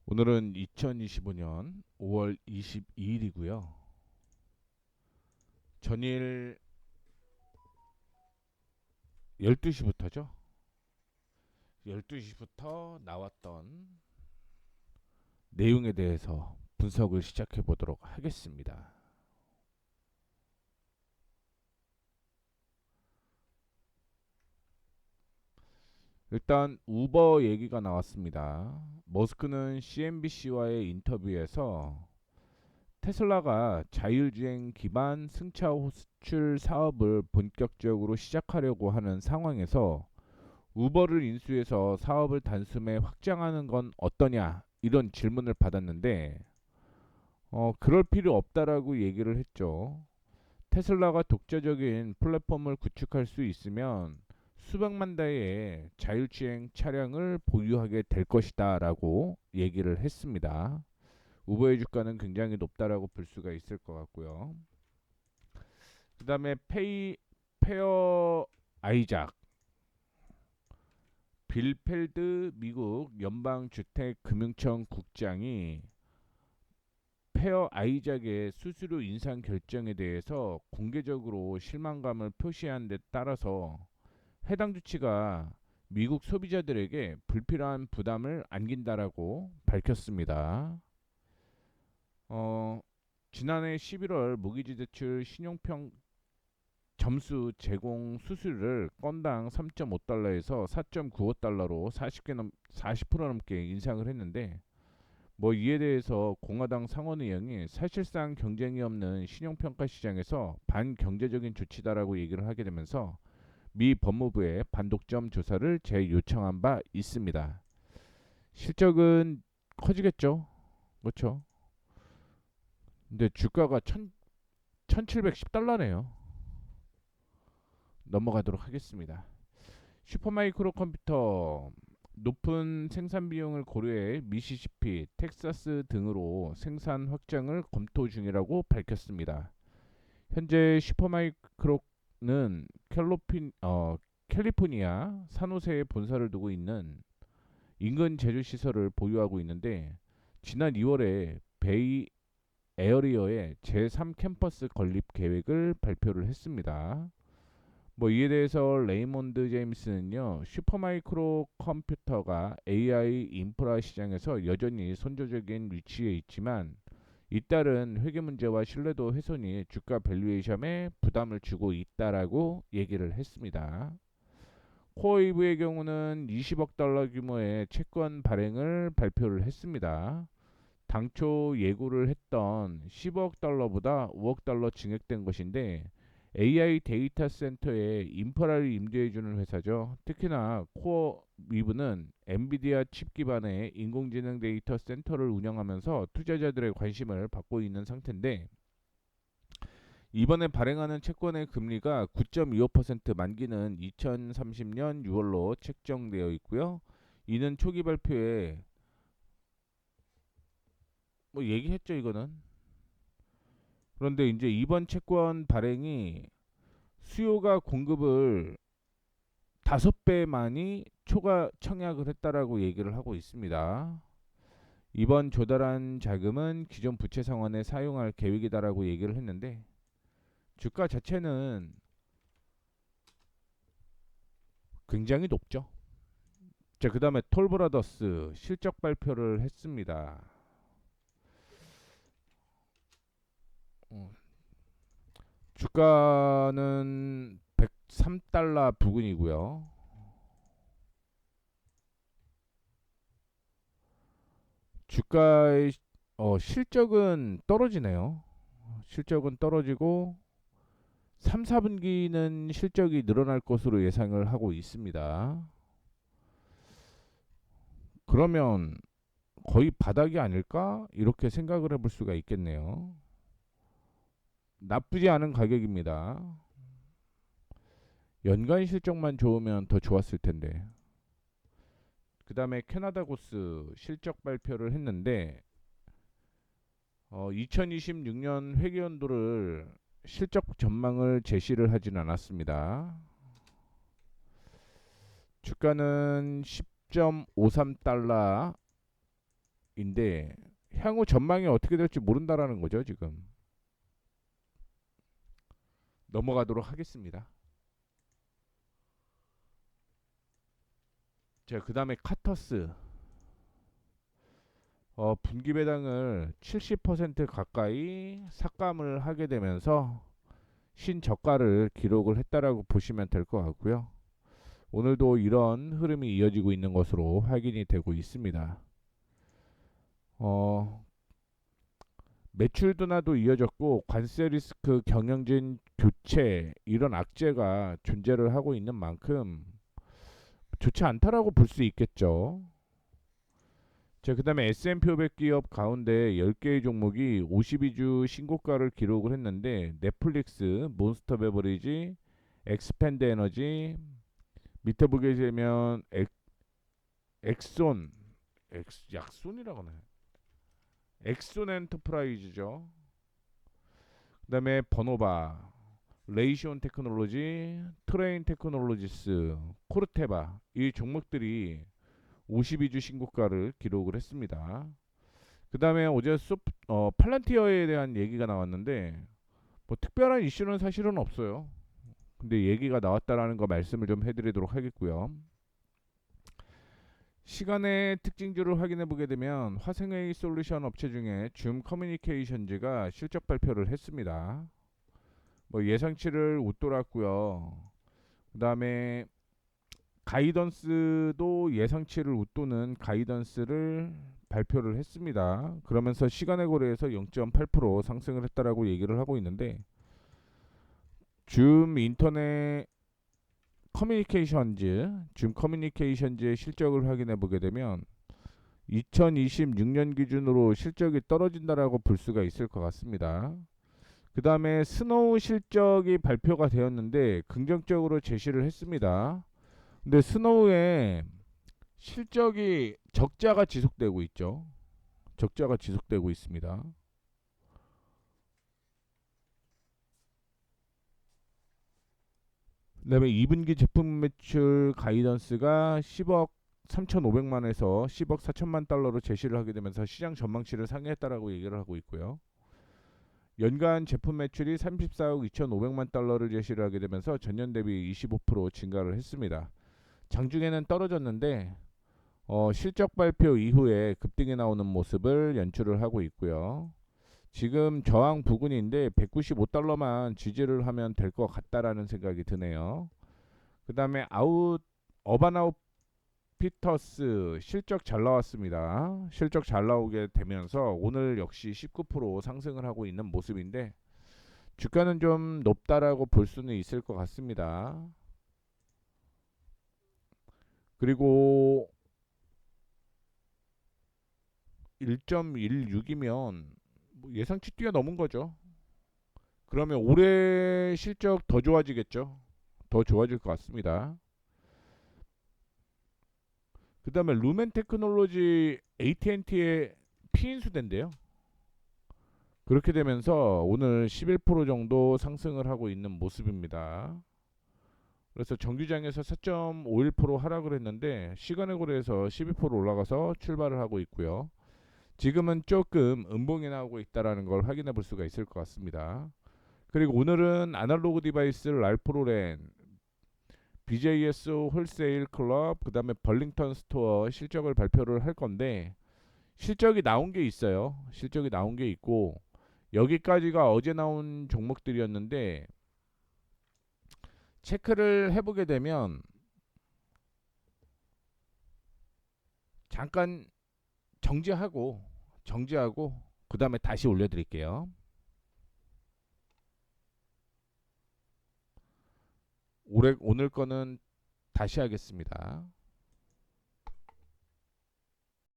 오늘은 2025년 5월 22일이고요. 전일 12시부터죠. 12시부터 나왔던 내용에 대해서 분석을 시작해 보도록 하겠습니다. 일단 우버 얘기가 나왔습니다. 머스크는 CNBC와의 인터뷰에서 테슬라가 자율주행 기반 승차 호출 사업을 본격적으로 시작하려고 하는 상황에서 우버를 인수해서 사업을 단숨에 확장하는 건 어떠냐 이런 질문을 받았는데 그럴 필요 없다라고 얘기를 했죠. 테슬라가 독자적인 플랫폼을 구축할 수 있으면 수백만 대의 자율주행 차량을 보유하게 될 것이다라고 얘기를 했습니다. 우버의 주가는 굉장히 높다라고 볼 수가 있을 것 같고요. 그 다음에 페어 아이작 빌펠드 미국 연방주택금융청 국장이 페어 아이작의 수수료 인상 결정에 대해서 공개적으로 실망감을 표시한 데 따라서 해당 조치가 미국 소비자들에게 불필요한 부담을 안긴다라고 밝혔습니다. 어, 지난해 11월 모기지 대출 신용평 점수 제공 수수료를 건당 3.5달러에서 4.95달러로 40% 넘게 인상을 했는데 이에 대해서 공화당 상원의원이 사실상 경쟁이 없는 신용평가 시장에서 반경제적인 조치다라고 얘기를 하게 되면서 미 법무부에 반독점 조사를 재요청한 바 있습니다. 실적은 커지겠죠. 그렇죠. 근데 주가가 1710달러네요. 넘어가도록 하겠습니다. 슈퍼마이크로 컴퓨터 높은 생산 비용을 고려해 미시시피, 텍사스 등으로 생산 확장을 검토 중이라고 밝혔습니다. 현재 슈퍼마이크로는 캘리포니아 산호세에 본사를 두고 있는 인근 제조 시설을 보유하고 있는데 지난 2월에 베이 에어리어의 제3 캠퍼스 건립 계획을 발표를 했습니다. 이에 대해서 레이몬드 제임스는요, 슈퍼마이크로 컴퓨터가 AI 인프라 시장에서 여전히 선조적인 위치에 있지만 잇따른 회계 문제와 신뢰도 훼손이 주가 밸류에이션에 부담을 주고 있다라고 얘기를 했습니다. 코어웨이브의 경우는 20억 달러 규모의 채권 발행을 발표를 했습니다. 당초 예고를 했던 10억 달러보다 5억 달러 증액된 것인데 AI 데이터 센터에 인프라를 임대해주는 회사죠. 특히나 코어 위브는 엔비디아 칩 기반의 인공지능 데이터 센터를 운영하면서 투자자들의 관심을 받고 있는 상태인데 이번에 발행하는 채권의 금리가 9.25% 만기는 2030년 6월로 책정되어 있고요. 이는 초기 발표에 얘기했죠 이거는. 그런데 이제 이번 채권 발행이 수요가 공급을 5배 많이 초과 청약을 했다라고 얘기를 하고 있습니다. 이번 조달한 자금은 기존 부채 상환에 사용할 계획이다라고 얘기를 했는데 주가 자체는 굉장히 높죠. 자, 그다음에 톨브라더스 실적 발표를 했습니다. 어, 주가는 103달러 부근이고요. 주가의 실적은 떨어지네요. 실적은 떨어지고 3, 4분기는 실적이 늘어날 것으로 예상을 하고 있습니다. 그러면 거의 바닥이 아닐까? 이렇게 생각을 해볼 수가 있겠네요. 나쁘지 않은 가격입니다. 연간 실적만 좋으면 더 좋았을 텐데. 그 다음에 캐나다 고스 실적 발표를 했는데 2026년 회계연도를 실적 전망을 제시를 하진 않았습니다. 주가는 10.53달러 향후 전망이 어떻게 될지 모른다라는 거죠, 지금. 넘어가도록 하겠습니다. 자, 그다음에 카터스. 분기 배당을 70% 가까이 삭감을 하게 되면서 신저가를 기록을 했다라고 보시면 될 것 같고요. 오늘도 이런 흐름이 이어지고 있는 것으로 확인이 되고 있습니다. 어, 매출 둔화도 이어졌고 관세 리스크 경영진 교체 이런 악재가 존재를 하고 있는 만큼 좋지 않다라고 볼 수 있겠죠. 자, 그다음에 S&P 500 기업 가운데 10개의 종목이 52주 신고가를 기록을 했는데 넷플릭스, 몬스터 베버리지, 엑스펜드 에너지, 밑에 보게 되면 엑손, 약손이라고 하나요? 엑손 엔터프라이즈죠. 그다음에 버노바, 레이시온 테크놀로지, 트레인 테크놀로지스, 코르테바 이 종목들이 52주 신고가를 기록을 했습니다. 그 다음에 어제 팔란티어에 대한 얘기가 나왔는데 뭐 특별한 이슈는 사실은 없어요. 근데 얘기가 나왔다라는 거 말씀을 좀 해드리도록 하겠고요. 시간의 특징주를 확인해 보게 되면 화생회의 솔루션 업체 중에 줌 커뮤니케이션즈가 실적 발표를 했습니다. 뭐 예상치를 웃돌았고요. 그 다음에 가이던스도 예상치를 웃도는 가이던스를 발표를 했습니다. 그러면서 시간의 고래에서 0.8% 상승을 했다라고 얘기를 하고 있는데 줌 인터넷 줌 커뮤니케이션즈의 실적을 확인해 보게 되면 2026년 기준으로 실적이 떨어진다라고 볼 수가 있을 것 같습니다. 그 다음에 스노우 실적이 발표가 되었는데 긍정적으로 제시를 했습니다. 근데 스노우의 실적이 적자가 지속되고 있죠. 적자가 지속되고 있습니다. 그다음에 2분기 제품 매출 가이던스가 10억 3,500만에서 10억 4천만 달러로 제시를 하게 되면서 시장 전망치를 상회했다라고 얘기를 하고 있고요. 연간 제품 매출이 34억 2,500만 달러를 제시를 하게 되면서 전년 대비 25% 증가를 했습니다. 장중에는 떨어졌는데 실적 발표 이후에 급등이 나오는 모습을 연출을 하고 있고요. 지금 저항 부근인데 195달러만 지지를 하면 될 것 같다라는 생각이 드네요. 그 다음에 어바나웃 피터스 실적 잘 나왔습니다. 실적 잘 나오게 되면서 오늘 역시 19% 상승을 하고 있는 모습인데 주가는 좀 높다라고 볼 수는 있을 것 같습니다. 그리고 1.16이면 예상치 뛰어넘은 거죠. 그러면 올해 실적 더 좋아지겠죠. 더 좋아질 것 같습니다. 그 다음에 루멘 테크놀로지 AT&T의 피인수대인데요. 그렇게 되면서 오늘 11% 정도 상승을 하고 있는 모습입니다. 그래서 정규장에서 4.51% 하락을 했는데 시간의 고래에서 12% 올라가서 출발을 하고 있고요. 지금은 조금 음봉이 나오고 있다는 걸 확인해 볼 수가 있을 것 같습니다. 그리고 오늘은 아날로그 디바이스 랄프로렌, BJS 홀세일 클럽, 그 다음에 벌링턴 스토어 실적을 발표를 할 건데 실적이 나온 게 있어요. 실적이 나온 게 있고 여기까지가 어제 나온 종목들이었는데 체크를 해보게 되면 잠깐 정지하고 그 다음에 다시 올려드릴게요. 오늘 거는 다시 하겠습니다.